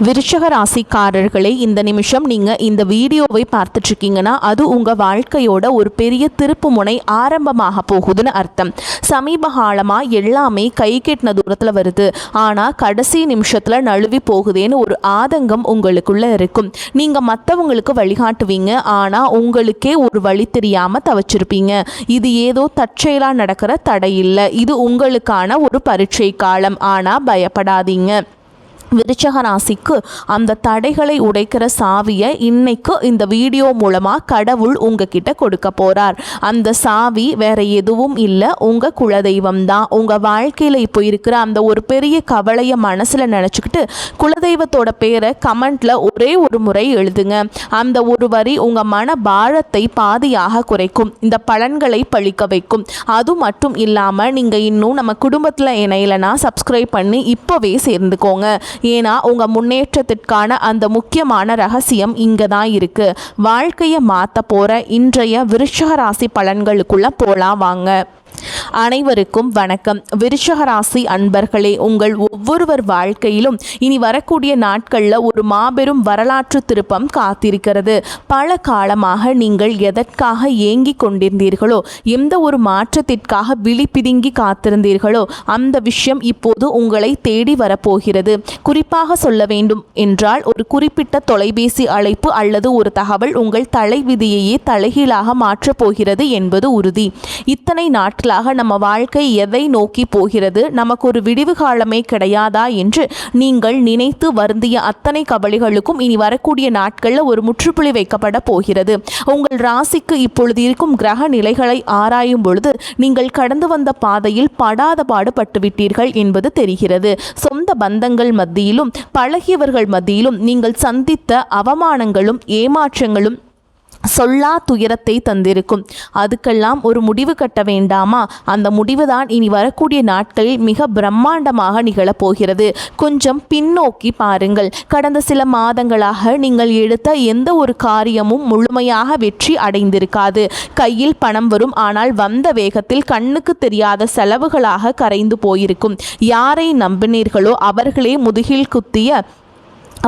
விருச்சக ராசிக்காரர்களே, இந்த நிமிஷம் நீங்கள் இந்த வீடியோவை பார்த்துட்ருக்கீங்கன்னா அது உங்கள் வாழ்க்கையோட ஒரு பெரிய திருப்பு முனை ஆரம்பமாக போகுதுன்னு அர்த்தம். சமீப காலமாக எல்லாமே கை கெட்டின தூரத்தில் வருது, ஆனால் கடைசி நிமிஷத்தில் நழுவி போகுதேன்னு ஒரு ஆதங்கம் உங்களுக்குள்ளே இருக்கும். நீங்கள் மற்றவங்களுக்கு வழிகாட்டுவீங்க, ஆனால் உங்களுக்கே ஒரு வழி தெரியாமல் தவச்சிருப்பீங்க. இது ஏதோ தற்செயலாக நடக்கிற தடை இல்லை, இது உங்களுக்கான ஒரு பரீட்சை காலம். ஆனால் பயப்படாதீங்க. விருச்சக ராசிக்கு அந்த தடைகளை உடைக்கிற சாவியை இன்னைக்கு இந்த வீடியோ மூலமாக கடவுள் உங்ககிட்ட கொடுக்க போகிறார். அந்த சாவி வேற எதுவும் இல்லை, உங்கள் குலதெய்வம் தான். உங்கள் வாழ்க்கையில் இப்போ இருக்கிற அந்த ஒரு பெரிய கவலையை மனசில் நினச்சிக்கிட்டு குலதெய்வத்தோட பேரை கமெண்ட்டில் ஒரே ஒரு முறை எழுதுங்க. அந்த ஒரு வரி உங்கள் மன பாரத்தை பாதியாக குறைக்கும், இந்த பலன்களை பழிக்க வைக்கும். அது மட்டும் இல்லாமல் நீங்கள் இன்னும் நம்ம குடும்பத்தில் இணையலைன்னா சப்ஸ்கிரைப் பண்ணி இப்போவே சேர்ந்துக்கோங்க. ஏன்னா உங்கள் முன்னேற்றத்திற்கான அந்த முக்கியமான ரகசியம் இங்கே தான் இருக்குது. வாழ்க்கையை மாற்ற போகிற இன்றைய விருச்சக ராசி பலன்களுக்குள்ளே போகலாம் வாங்க. அனைவருக்கும் வணக்கம். விருச்சக ராசி அன்பர்களே, உங்கள் ஒவ்வொருவர் வாழ்க்கையிலும் இனி வரக்கூடிய நாட்களில் ஒரு மாபெரும் வரலாற்று திருப்பம் காத்திருக்கிறது. பல காலமாக நீங்கள் எதற்காக ஏங்கிக் கொண்டிருந்தீர்களோ, எந்த ஒரு மாற்றத்திற்காக விழி பிதுங்கி காத்திருந்தீர்களோ அந்த விஷயம் இப்போது உங்களை தேடி வரப்போகிறது. குறிப்பாக சொல்ல வேண்டும் என்றால், ஒரு குறிப்பிட்ட தொலைபேசி அழைப்பு அல்லது ஒரு தகவல் உங்கள் தலைவிதியையே தலைகீழாக மாற்றப் போகிறது என்பது உறுதி. இத்தனை நாட்களாக நம்ம வாழ்க்கை எதை நோக்கி போகிறது, நமக்கு ஒரு விடிவு காலமே கிடையாதா என்று நீங்கள் நினைத்து வருந்திய அத்தனை கவலைகளுக்கும் இனி வரக்கூடிய நாட்களில் ஒரு முற்றுப்புள்ளி வைக்கப்பட போகிறது. உங்கள் ராசிக்கு இப்பொழுது இருக்கும் கிரக நிலைகளை ஆராயும் பொழுது நீங்கள் கடந்து வந்த பாதையில் படாத பாடுபட்டுவிட்டீர்கள் என்பது தெரிகிறது. சொந்த பந்தங்கள் மத்தியிலும் பழகியவர்கள் மத்தியிலும் நீங்கள் சந்தித்த அவமானங்களும் ஏமாற்றங்களும் சொல்லா துயரத்தை தந்திருக்கும். அதுக்கெல்லாம் ஒரு முடிவு கட்ட வேண்டாமா? அந்த முடிவுதான் இனி வரக்கூடிய நாட்களில் மிக பிரம்மாண்டமாக நிகழப்போகிறது. கொஞ்சம் பின்னோக்கி பாருங்கள். கடந்த சில மாதங்களாக நீங்கள் எடுத்த எந்த ஒரு காரியமும் முழுமையாக வெற்றி அடைந்திருக்காது. கையில் பணம் வரும், ஆனால் வந்த வேகத்தில் கண்ணுக்கு தெரியாத செலவுகளாக கரைந்து போயிருக்கும். யாரை நம்பினீர்களோ அவர்களே முதுகில் குத்திய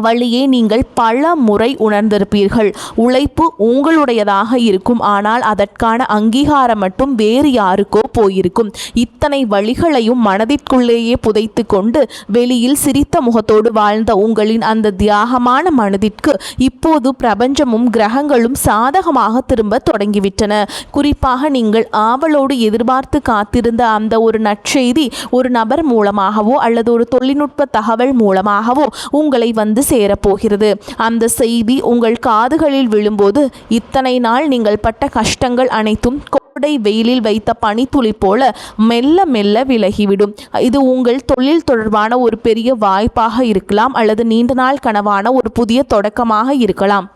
வழியே நீங்கள் பல முறை உணர்ந்திருப்பீர்கள். உழைப்பு உங்களுடையதாக இருக்கும், ஆனால் அதற்கான அங்கீகாரம் மட்டும் வேறு யாருக்கோ போயிருக்கும். இத்தனை வழிகளையும் மனதிற்குள்ளேயே புதைத்து கொண்டு வெளியில் சிரித்த முகத்தோடு வாழ்ந்த உங்களின் அந்த தியாகமான மனதிற்கு இப்போது பிரபஞ்சமும் கிரகங்களும் சாதகமாக திரும்ப தொடங்கிவிட்டன. குறிப்பாக நீங்கள் ஆவலோடு எதிர்பார்த்து காத்திருந்த அந்த ஒரு நற்செய்தி ஒரு நபர் மூலமாகவோ அல்லது ஒரு தொழில்நுட்ப தகவல் மூலமாகவோ உங்களை வந்து சேரப்போகிறது. அந்த செய்தி உங்கள் காதுகளில் விழும்போது இத்தனை நாள் நீங்கள் பட்ட கஷ்டங்கள் அனைத்தும் கோடை வெயிலில் வைத்த பனித்துளி போல மெல்ல மெல்ல விலகிவிடும். இது உங்கள் தொழில் தொடர்பான ஒரு பெரிய வாய்ப்பாக இருக்கலாம், அல்லது நீண்ட நாள் கனவான ஒரு புதிய தொடக்கமாக இருக்கலாம்.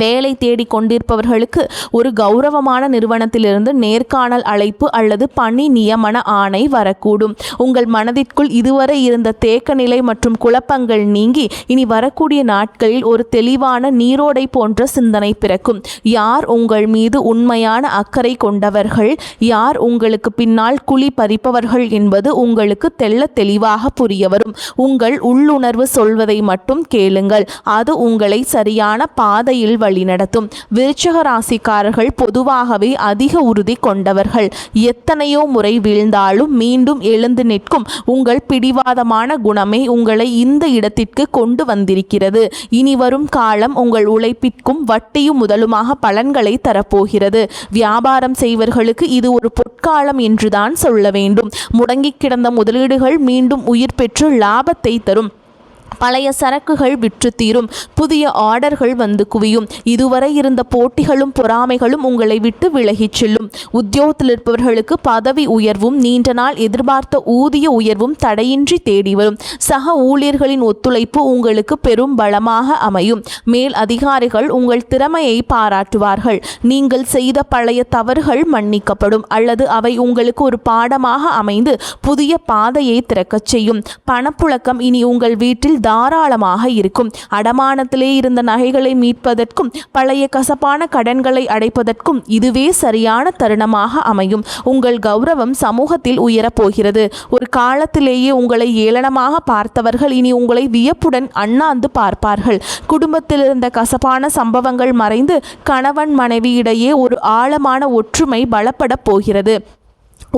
வேலை தேடி கொண்டிருப்பவர்களுக்கு ஒரு கௌரவமான நிறுவனத்திலிருந்து நேர்காணல் அழைப்பு அல்லது பணி நியமன ஆணை வரக்கூடும். உங்கள் மனதிற்குள் இதுவரை இருந்த தேக்க நிலை மற்றும் குழப்பங்கள் நீங்கி இனி வரக்கூடிய நாட்களில் ஒரு தெளிவான நீரோடை போன்ற சிந்தனை பிறக்கும். யார் உங்கள் மீது உண்மையான அக்கறை கொண்டவர்கள், யார் உங்களுக்கு பின்னால் குழி பறிப்பவர்கள் என்பது உங்களுக்கு தெள்ள தெளிவாக புரிய வரும். உங்கள் உள்ளுணர்வு சொல்வதை மட்டும் கேளுங்கள், அது உங்களை சரியான பாதையில் வழிநடத்தும். விருச்சக ராசிக்காரர்கள் பொதுவாகவே அதிக உறுதி கொண்டவர்கள். எத்தனையோ முறை வீழ்ந்தாலும் மீண்டும் எழுந்து நிற்கும் உங்கள் பிடிவாதமான குணமே உங்களை இந்த இடத்திற்கு கொண்டு வந்திருக்கிறது. இனி வரும் காலம் உங்கள் உழைப்பிற்கும் வட்டியும் முதலுமாக பலன்களை தரப்போகிறது. வியாபாரம் செய்வர்களுக்கு இது ஒரு பொற்காலம் என்றுதான் சொல்ல வேண்டும். முடங்கி கிடந்த முதலீடுகள் மீண்டும் உயிர் பெற்று லாபத்தை தரும். பழைய சரக்குகள் விற்று தீரும். புதிய ஆர்டர்கள் வந்து குவியும். இதுவரை இருந்த போட்டிகளும் பொறாமைகளும் உங்களை விட்டு விலகிச் செல்லும். உத்தியோகத்தில் இருப்பவர்களுக்கு பதவி உயர்வும் நீண்ட நாள் எதிர்பார்த்த ஊதிய உயர்வும் தடையின்றி தேடி வரும். சக ஊழியர்களின் ஒத்துழைப்பு உங்களுக்கு பெரும் பலமாக அமையும். மேல் அதிகாரிகள் உங்கள் திறமையை பாராட்டுவார்கள். நீங்கள் செய்த பழைய தவறுகள் மன்னிக்கப்படும், அல்லது அவை உங்களுக்கு ஒரு பாடமாக அமைந்து புதிய பாதையை திறக்கச் செய்யும். பணப்புழக்கம் இனி உங்கள் வீட்டில் தாராளமாக இருக்கும். அடமானத்திலே இருந்த நகைகளை மீட்பதற்கும் பழைய கசப்பான கடன்களை அடைப்பதற்கும் இதுவே சரியான தருணமாக அமையும். உங்கள் கௌரவம் சமூகத்தில் உயரப் போகிறது. ஒரு காலத்திலேயே உங்களை ஏளனமாக பார்த்தவர்கள் இனி உங்களை வியப்புடன் அண்ணாந்து பார்ப்பார்கள். குடும்பத்தில் இருந்த கசப்பான சம்பவங்கள் மறைந்து கணவன் மனைவியிடையே ஒரு ஆழமான ஒற்றுமை பலப்பட போகிறது.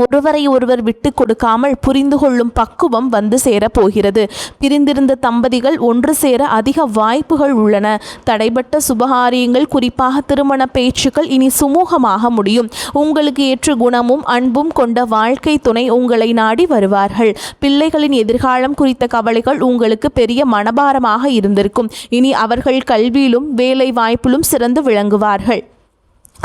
ஒருவரை ஒருவர் விட்டு கொடுக்காமல் புரிந்து கொள்ளும் பக்குவம் வந்து சேரப்போகிறது. பிரிந்திருந்த தம்பதிகள் ஒன்று சேர அதிக வாய்ப்புகள் உள்ளன. தடைபட்ட சுபகாரியங்கள், குறிப்பாக திருமண பேச்சுக்கள் இனி சுமூகமாக முடியும். உங்களுக்கு ஏற்ற குணமும் அன்பும் கொண்ட வாழ்க்கை துணை உங்களை நாடி வருவார்கள். பிள்ளைகளின் எதிர்காலம் குறித்த கவலைகள் உங்களுக்கு பெரிய மனபாரமாக இருந்திருக்கும். இனி அவர்கள் கல்வியிலும் வேலை வாய்ப்பிலும் சிறந்து விளங்குவார்கள்.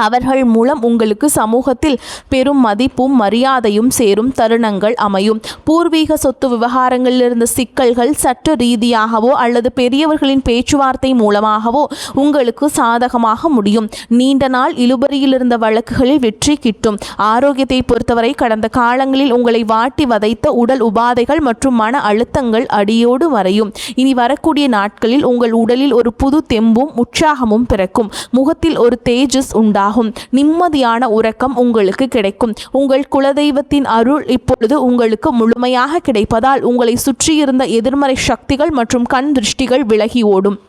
அவர்கள் மூலம் உங்களுக்கு சமூகத்தில் பெரும் மதிப்பும் மரியாதையும் சேரும் தருணங்கள் அமையும். பூர்வீக சொத்து விவகாரங்களில் இருந்த சிக்கல்கள் சட்ட ரீதியாகவோ அல்லது பெரியவர்களின் பேச்சுவார்த்தை மூலமாகவோ உங்களுக்கு சாதகமாக முடியும். நீண்ட நாள் இழுபறியில் இருந்த வழக்குகளில் வெற்றி கிட்டும். ஆரோக்கியத்தை பொறுத்தவரை கடந்த காலங்களில் உங்களை வாட்டி வதைத்த உடல் உபாதைகள் மற்றும் மன அழுத்தங்கள் அடியோடு வரையும். இனி வரக்கூடிய நாட்களில் உங்கள் உடலில் ஒரு புது தெம்பும் உற்சாகமும் பிறக்கும். முகத்தில் ஒரு தேஜஸ் உண்டாகும். நிம்மதியான உறக்கம் உங்களுக்கு கிடைக்கும். உங்கள் குலதெய்வத்தின் அருள் இப்பொழுது உங்களுக்கு முழுமையாக கிடைப்பதால் உங்களை சுற்றியிருந்த எதிர்மறை சக்திகள் மற்றும் கண் திருஷ்டிகள் விலகி ஓடும்.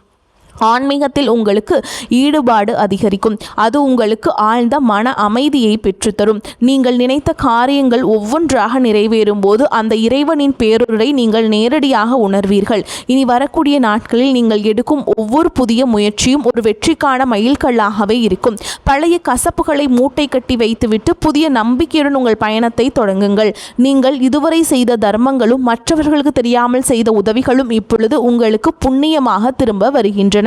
ஆன்மீகத்தில் உங்களுக்கு ஈடுபாடு அதிகரிக்கும். அது உங்களுக்கு ஆழ்ந்த மன அமைதியை பெற்றுத்தரும். நீங்கள் நினைத்த காரியங்கள் ஒவ்வொன்றாக நிறைவேறும் போது அந்த இறைவனின் பேருரை நீங்கள் நேரடியாக உணர்வீர்கள். இனி வரக்கூடிய நாட்களில் நீங்கள் எடுக்கும் ஒவ்வொரு புதிய முயற்சியும் ஒரு வெற்றிக்கான மைல்கல்லாகவே இருக்கும். பழைய கசப்புகளை மூட்டை கட்டி வைத்துவிட்டு புதிய நம்பிக்கையுடன் உங்கள் பயணத்தை தொடங்குங்கள். நீங்கள் இதுவரை செய்த தர்மங்களும் மற்றவர்களுக்கு தெரியாமல் செய்த உதவிகளும் இப்பொழுது உங்களுக்கு புண்ணியமாக திரும்ப வருகின்றன.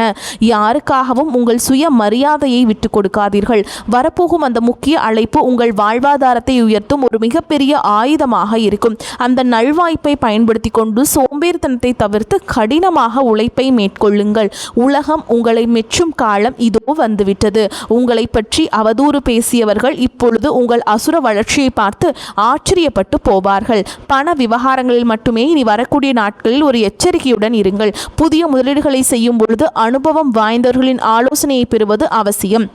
யாருக்காகவும் உங்கள் சுய மரியாதையை விட்டுக் கொடுக்காதீர்கள். வரப்போகும் அந்த முக்கிய அழைப்பு உங்கள் வாழ்வாதாரத்தை உயர்த்தும் ஒரு மிகப்பெரிய ஆயுதமாக இருக்கும். அந்த நல்வாய்ப்பை பயன்படுத்தி கொண்டு சோம்பேறித்தனத்தை தவிர்த்து கடினமாக உழைப்பை மேற்கொள்ளுங்கள். உலகம் உங்களை மெச்சும் காலம் இதோ வந்துவிட்டது. உங்களை பற்றி அவதூறு பேசியவர்கள் இப்பொழுது உங்கள் அசுர வளர்ச்சியை பார்த்து ஆச்சரியப்பட்டு போவார்கள். பண விவகாரங்களில் மட்டுமே இனி வரக்கூடிய நாட்களில் ஒரு எச்சரிக்கையுடன் இருங்கள். புதிய முதலீடுகளை செய்யும் பொழுது அனுபவம் வாய்ந்தவர்களின் ஆலோசனையை பெறுவது அவசியம்.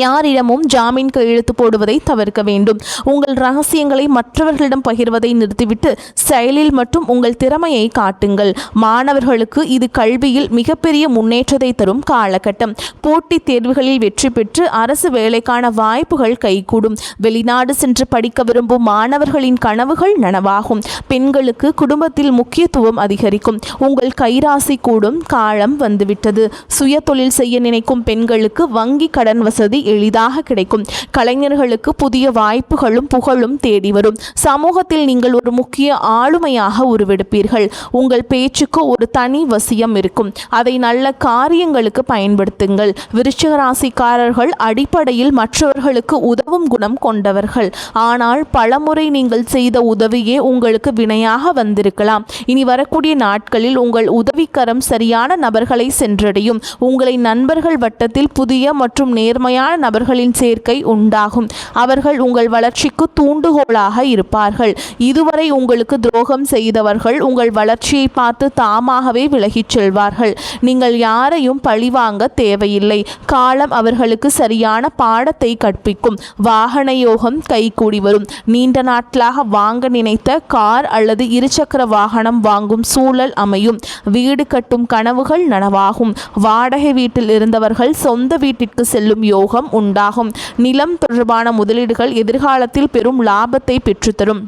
யாரிடமும் ஜாமீன் கையெழுத்து போடுவதை தவிர்க்க வேண்டும். உங்கள் ரகசியங்களை மற்றவர்களிடம் பகிர்வதை நிறுத்திவிட்டு செயலில் மட்டும் உங்கள் திறமையை காட்டுங்கள். மாணவர்களுக்கு இது கல்வியில் மிகப்பெரிய முன்னேற்றத்தை தரும் காலகட்டம். போட்டித் தேர்வுகளில் வெற்றி பெற்று அரசு வேலைக்கான வாய்ப்புகள் கைகூடும். வெளிநாடு சென்று படிக்க விரும்பும் மாணவர்களின் கனவுகள் நனவாகும். பெண்களுக்கு குடும்பத்தில் முக்கியத்துவம் அதிகரிக்கும். உங்கள் கைராசி கூடும் காலம் வந்துவிட்டது. சுய தொழில் செய்ய நினைக்கும் பெண்களுக்கு வங்கி கடன் வசதி எளிதாக கிடைக்கும். கலைஞர்களுக்கு புதிய வாய்ப்புகளும் புகழும் தேடி வரும். சமூகத்தில் நீங்கள் ஒரு முக்கிய ஆளுமையாக உருவெடுப்பீர்கள். உங்கள் பேச்சுக்கு ஒரு தனி வசியம் இருக்கும். அதை நல்ல காரியங்களுக்கு பயன்படுத்துங்கள். விருச்சிக ராசிக்காரர்கள் அடிப்படையில் மற்றவர்களுக்கு உதவும் குணம் கொண்டவர்கள். ஆனால் பலமுறை நீங்கள் செய்த உதவியே உங்களுக்கு வினையாக வந்திருக்கலாம். இனி வரக்கூடிய நாட்களில் உங்கள் உதவிக்கரம் சரியான நபர்களை சென்றடையும். உங்களை நண்பர்கள் வட்டத்தில் புதிய மற்றும் நேர்மையான நபர்களின் சேர்க்கை உண்டாகும். அவர்கள் உங்கள் வளர்ச்சிக்கு தூண்டுகோலாக இருப்பார்கள். இதுவரை உங்களுக்கு துரோகம் செய்தவர்கள் உங்கள் வளர்ச்சியை பார்த்து தாமாகவே விலகிச் செல்வார்கள். நீங்கள் யாரையும் பழிவாங்க தேவையில்லை. காலம் அவர்களுக்கு சரியான பாடத்தை கற்பிக்கும். வாகன யோகம் கைகூடி வரும். நீண்ட நாட்களாக வாங்க நினைத்த கார் அல்லது இருசக்கர வாகனம் வாங்கும் சூழல் அமையும். வீடு கட்டும் கனவுகள் நனவாகும். வாடகை வீட்டில் இருந்தவர்கள் சொந்த வீட்டிற்கு செல்லும் யோகம் உண்டாகும். நிலம் தொடர்பான முதலீடுகள் எதிர்காலத்தில் பெரும் லாபத்தை பெற்றுத்தரும்.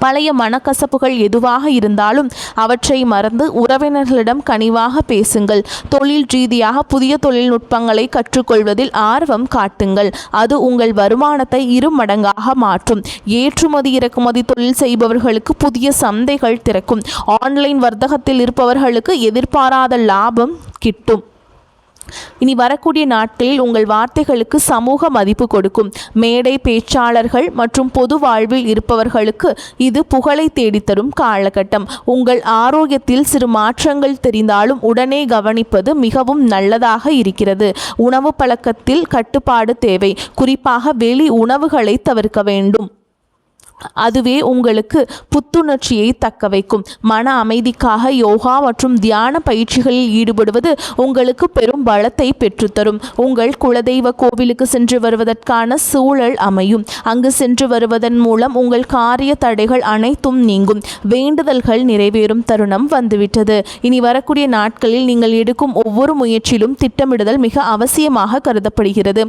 பழைய மனக்கசப்புகள் எதுவாக இருந்தாலும் அவற்றை மறந்து உறவினர்களிடம் கனிவாக பேசுங்கள். தொழில் ரீதியாக புதிய தொழில்நுட்பங்களை கற்றுக்கொள்வதில் ஆர்வம் காட்டுங்கள். அது உங்கள் வருமானத்தை 2 மடங்காக மாற்றும். ஏற்றுமதி இறக்குமதி தொழில் செய்பவர்களுக்கு புதிய சந்தைகள் திறக்கும். ஆன்லைன் வர்த்தகத்தில் இருப்பவர்களுக்கு எதிர்பாராத லாபம் கிட்டும். இனி வரக்கூடிய நாட்களில் உங்கள் வார்த்தைகளுக்கு சமூக மதிப்பு கொடுக்கும். மேடை பேச்சாளர்கள் மற்றும் பொது வாழ்வில் இருப்பவர்களுக்கு இது புகழை தேடித்தரும் காலகட்டம். உங்கள் ஆரோக்கியத்தில் சிறு மாற்றங்கள் தெரிந்தாலும் உடனே கவனிப்பது மிகவும் நல்லதாக இருக்கிறது. உணவு பழக்கத்தில் கட்டுப்பாடு தேவை. குறிப்பாக வெளி உணவுகளை தவிர்க்க வேண்டும். அதுவே உங்களுக்கு புத்துணர்ச்சியை தக்க வைக்கும். மன அமைதிக்காக யோகா மற்றும் தியான பயிற்சிகளில் ஈடுபடுவது உங்களுக்கு பெரும் பலத்தை பெற்றுத்தரும். உங்கள் குலதெய்வ கோவிலுக்கு சென்று வருவதற்கான சூழல் அமையும். அங்கு சென்று வருவதன் மூலம் உங்கள் காரிய தடைகள் அனைத்தும் நீங்கும். வேண்டுதல்கள் நிறைவேறும் தருணம் வந்துவிட்டது. இனி வரக்கூடிய நாட்களில் நீங்கள் எடுக்கும் ஒவ்வொரு முயற்சியிலும் திட்டமிடுதல் மிக அவசியமாக கருதப்படுகிறது.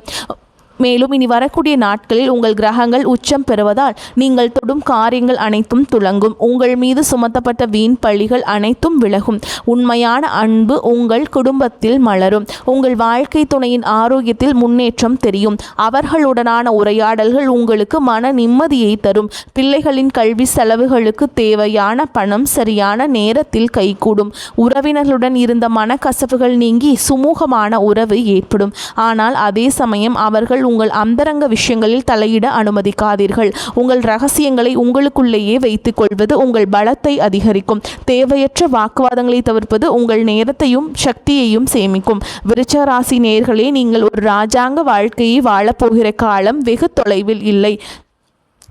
மேலும் இனி வரக்கூடிய நாட்களில் உங்கள் கிரகங்கள் உச்சம் பெறுவதால் நீங்கள் தொடும் காரியங்கள் அனைத்தும் துலங்கும். உங்கள் மீது சுமத்தப்பட்ட வீண் பழிகள் அனைத்தும் விலகும். உண்மையான அன்பு உங்கள் குடும்பத்தில் மலரும். உங்கள் வாழ்க்கை துணையின் ஆரோக்கியத்தில் முன்னேற்றம் தெரியும். அவர்களுடனான உரையாடல்கள் உங்களுக்கு மன நிம்மதியை தரும். பிள்ளைகளின் கல்வி செலவுகளுக்கு தேவையான பணம் சரியான நேரத்தில் கைகூடும். உறவினர்களுடன் இருந்த மனக்கசப்புகள் நீங்கி சுமூகமான உறவு ஏற்படும். ஆனால் அதே சமயம் அவர்கள் உங்கள் அந்தரங்க விஷயங்களில் தலையிட அனுமதிக்காதீர்கள். உங்கள் ரகசியங்களை உங்களுக்குள்ளேயே வைத்துக் கொள்வது உங்கள் பலத்தை அதிகரிக்கும். தேவையற்ற வாக்குவாதங்களை தவிர்ப்பது உங்கள் நேரத்தையும் சக்தியையும் சேமிக்கும். விருச்சிக ராசி நேயர்களே, நீங்கள் ஒரு ராஜாங்க வாழ்க்கையை வாழப்போகிற காலம் வெகு தொலைவில் இல்லை.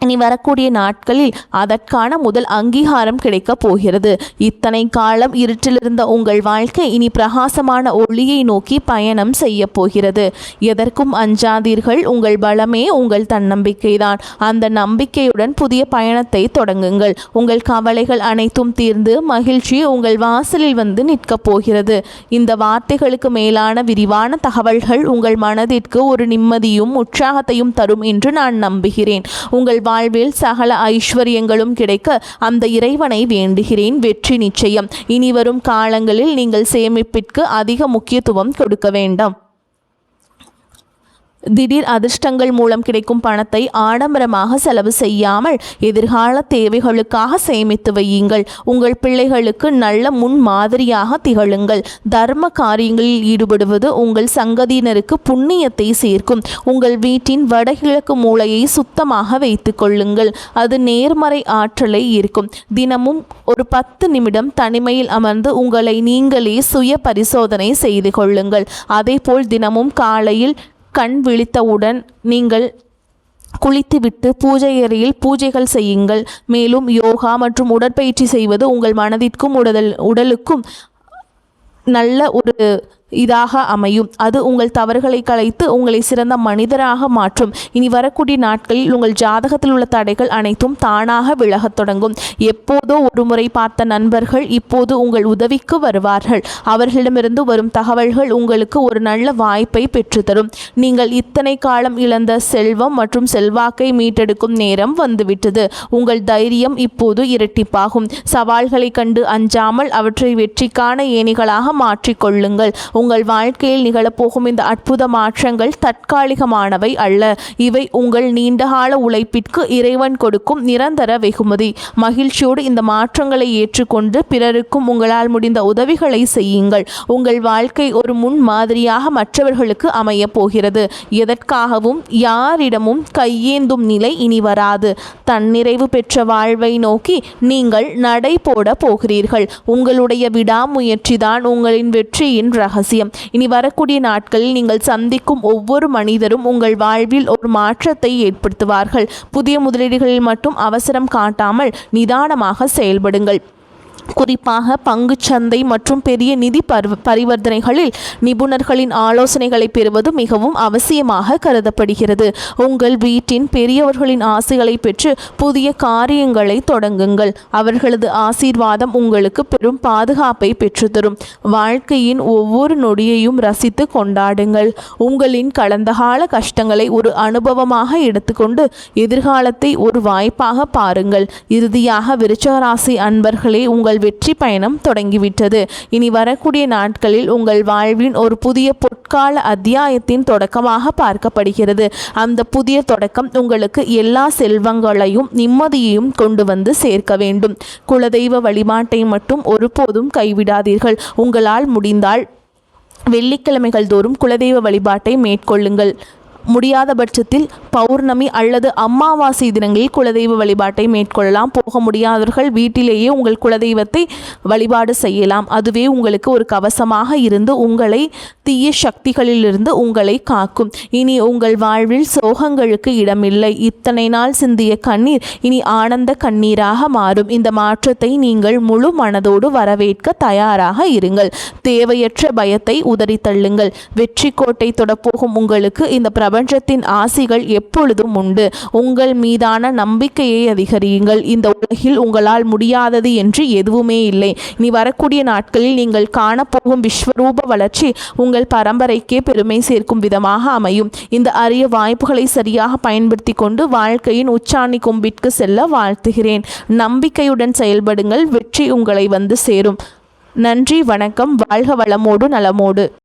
இனி வரக்கூடிய நாட்களில் அதற்கான முதல் அங்கீகாரம் கிடைக்கப் போகிறது. இத்தனை காலம் இருட்டிலிருந்த உங்கள் வாழ்க்கை இனி பிரகாசமான ஒளியை நோக்கி பயணம் செய்ய போகிறது. எதற்கும் அஞ்சாதீர்கள். உங்கள் பலமே உங்கள் தன்னம்பிக்கைதான். அந்த நம்பிக்கையுடன் புதிய பயணத்தை தொடங்குங்கள். உங்கள் கவலைகள் அனைத்தும் தீர்ந்து மகிழ்ச்சி உங்கள் வாசலில் வந்து நிற்கப் போகிறது. இந்த வார்த்தைகளுக்கு மேலான விரிவான தகவல்கள் உங்கள் மனதிற்கு ஒரு நிம்மதியும் உற்சாகத்தையும் தரும் என்று நான் நம்புகிறேன். உங்கள் வாழ்வில் சகல ஐஸ்வர்யங்களும் கிடைக்க அந்த இறைவனை வேண்டுகிறேன். வெற்றி நிச்சயம். இனி வரும் காலங்களில் நீங்கள் சேமிப்பிற்கு அதிக முக்கியத்துவம் கொடுக்க வேண்டாம். திடீர் அதிர்ஷ்டங்கள் மூலம் கிடைக்கும் பணத்தை ஆடம்பரமாக செலவு செய்யாமல் எதிர்கால தேவைகளுக்காக சேமித்து வையுங்கள். உங்கள் பிள்ளைகளுக்கு நல்ல முன் மாதிரியாக திகழுங்கள். தர்ம காரியங்களில் ஈடுபடுவது உங்கள் சங்கதியினருக்கு புண்ணியத்தை சேர்க்கும். உங்கள் வீட்டின் வடகிழக்கு மூலையை சுத்தமாக வைத்து கொள்ளுங்கள். அது நேர்மறை ஆற்றலை ஈர்க்கும். தினமும் ஒரு 10 நிமிடம் தனிமையில் அமர்ந்து உங்களை நீங்களே சுய பரிசோதனை செய்து கொள்ளுங்கள். அதேபோல் தினமும் காலையில் கண் விழித்தவுடன் நீங்கள் குளித்துவிட்டு பூஜை அறையில் பூஜைகள் செய்யுங்கள். மேலும் யோகா மற்றும் உடற்பயிற்சி செய்வது உங்கள் மனதிற்கும் உடலுக்கும் நல்ல ஒரு இதாக அமையும். அது உங்கள் தவறுகளை களைத்து உங்களை சிறந்த மனிதராக மாற்றும். இனி வரக்கூடிய நாட்களில் உங்கள் ஜாதகத்தில் உள்ள தடைகள் அனைத்தும் தானாக விலகத் தொடங்கும். எப்போதோ ஒரு முறை பார்த்த நண்பர்கள் இப்போது உங்கள் உதவிக்கு வருவார்கள். அவர்களிடமிருந்து வரும் தகவல்கள் உங்களுக்கு ஒரு நல்ல வாய்ப்பை பெற்றுத்தரும். நீங்கள் இத்தனை காலம் இழந்த செல்வம் மற்றும் செல்வாக்கை மீட்டெடுக்கும் நேரம் வந்துவிட்டது. உங்கள் தைரியம் இப்போது இரட்டிப்பாகும். சவால்களை கண்டு அஞ்சாமல் அவற்றை வெற்றிக்கான ஏணிகளாக மாற்றிக்கொள்ளுங்கள். உங்கள் வாழ்க்கையில் நிகழப்போகும் இந்த அற்புத மாற்றங்கள் தற்காலிகமானவை அல்ல. இவை உங்கள் நீண்டகால உழைப்பிற்கு இறைவன் கொடுக்கும் நிரந்தர வெகுமதி. மகிழ்ச்சியோடு இந்த மாற்றங்களை ஏற்றுக்கொண்டு பிறருக்கும் உங்களால் முடிந்த உதவிகளை செய்யுங்கள். உங்கள் வாழ்க்கை ஒரு முன் மாதிரியாக மற்றவர்களுக்கு அமைய போகிறது. எதற்காகவும் யாரிடமும் கையேந்தும் நிலை இனி வராது. தன்னிறைவு பெற்ற வாழ்வை நோக்கி நீங்கள் நடை போட போகிறீர்கள். உங்களுடைய விடாமுயற்சிதான் உங்களின் வெற்றியின் ரகசியம். இனி வரக்கூடிய நாட்களில் நீங்கள் சந்திக்கும் ஒவ்வொரு மனிதரும் உங்கள் வாழ்வில் ஒரு மாற்றத்தை ஏற்படுத்துவார்கள். புதிய முதலீடுகளில் மட்டும் அவசரம் காட்டாமல் நிதானமாக செயல்படுங்கள். குறிப்பாக பங்குச்சந்தை மற்றும் பெரிய நிதி பரிவர்த்தனைகளில் நிபுணர்களின் ஆலோசனைகளை பெறுவது மிகவும் அவசியமாக கருதப்படுகிறது. உங்கள் வீட்டின் பெரியவர்களின் ஆசைகளை பெற்று புதிய காரியங்களை தொடங்குங்கள். அவர்களது ஆசீர்வாதம் உங்களுக்கு பெரும் பாதுகாப்பை பெற்றுத்தரும். வாழ்க்கையின் ஒவ்வொரு நொடியையும் ரசித்து கொண்டாடுங்கள். உங்களின் கடந்த கால கஷ்டங்களை ஒரு அனுபவமாக எடுத்துக்கொண்டு எதிர்காலத்தை ஒரு வாய்ப்பாக பாருங்கள். இறுதியாக விருச்சிக ராசி அன்பர்களே, உங்கள் வெற்றி பயணம் தொடங்கிவிட்டது. இனி வரக்கூடிய நாட்களில் உங்கள் வாழ்வின் ஒரு புதிய பொற்கால அத்தியாயத்தின் தொடக்கமாக பார்க்கப்படுகிறது. அந்த புதிய தொடக்கம் உங்களுக்கு எல்லா செல்வங்களையும் நிம்மதியையும் கொண்டு வந்து சேர்க்க வேண்டும். குலதெய்வ வழிபாட்டை மட்டும் ஒருபோதும் கைவிடாதீர்கள். உங்களால் முடிந்தால் வெள்ளிக்கிழமைகள் தோறும் குலதெய்வ வழிபாட்டை மேற்கொள்ளுங்கள். முடியாத பட்சத்தில் பௌர்ணமி அல்லது அமாவாசை தினங்களில் குலதெய்வ வழிபாட்டை மேற்கொள்ளலாம். போக முடியாதவர்கள் வீட்டிலேயே உங்கள் குலதெய்வத்தை வழிபாடு செய்யலாம். அதுவே உங்களுக்கு ஒரு கவசமாக இருந்து உங்களை தீய சக்திகளிலிருந்து உங்களை காக்கும். இனி உங்கள் வாழ்வில் சோகங்களுக்கு இடமில்லை. இத்தனை நாள் சிந்திய கண்ணீர் இனி ஆனந்த கண்ணீராக மாறும். இந்த மாற்றத்தை நீங்கள் முழு மனதோடு வரவேற்க தயாராக இருங்கள். தேவையற்ற பயத்தை உதறி தள்ளுங்கள். வெற்றி கோட்டை தொடப்போகும் உங்களுக்கு இந்த பிரபஞ்சத்தின் ஆசிகள் எப்பொழுதும் உண்டு. உங்கள் மீதான நம்பிக்கையை அதிகரியுங்கள். இந்த உலகில் உங்களால் முடியாதது என்று எதுவுமே இல்லை. இனி வரக்கூடிய நாட்களில் நீங்கள் காணப்போகும் விஸ்வரூப வளர்ச்சி உங்கள் பரம்பரைக்கே பெருமை சேர்க்கும் விதமாக அமையும். இந்த அரிய வாய்ப்புகளை சரியாக பயன்படுத்தி கொண்டு வாழ்க்கையின் உச்சாணி கொம்பிற்கு செல்ல வாழ்த்துகிறேன். நம்பிக்கையுடன் செயல்படுங்கள். வெற்றி உங்களை வந்து சேரும். நன்றி, வணக்கம். வாழ்க வளமோடு நலமோடு.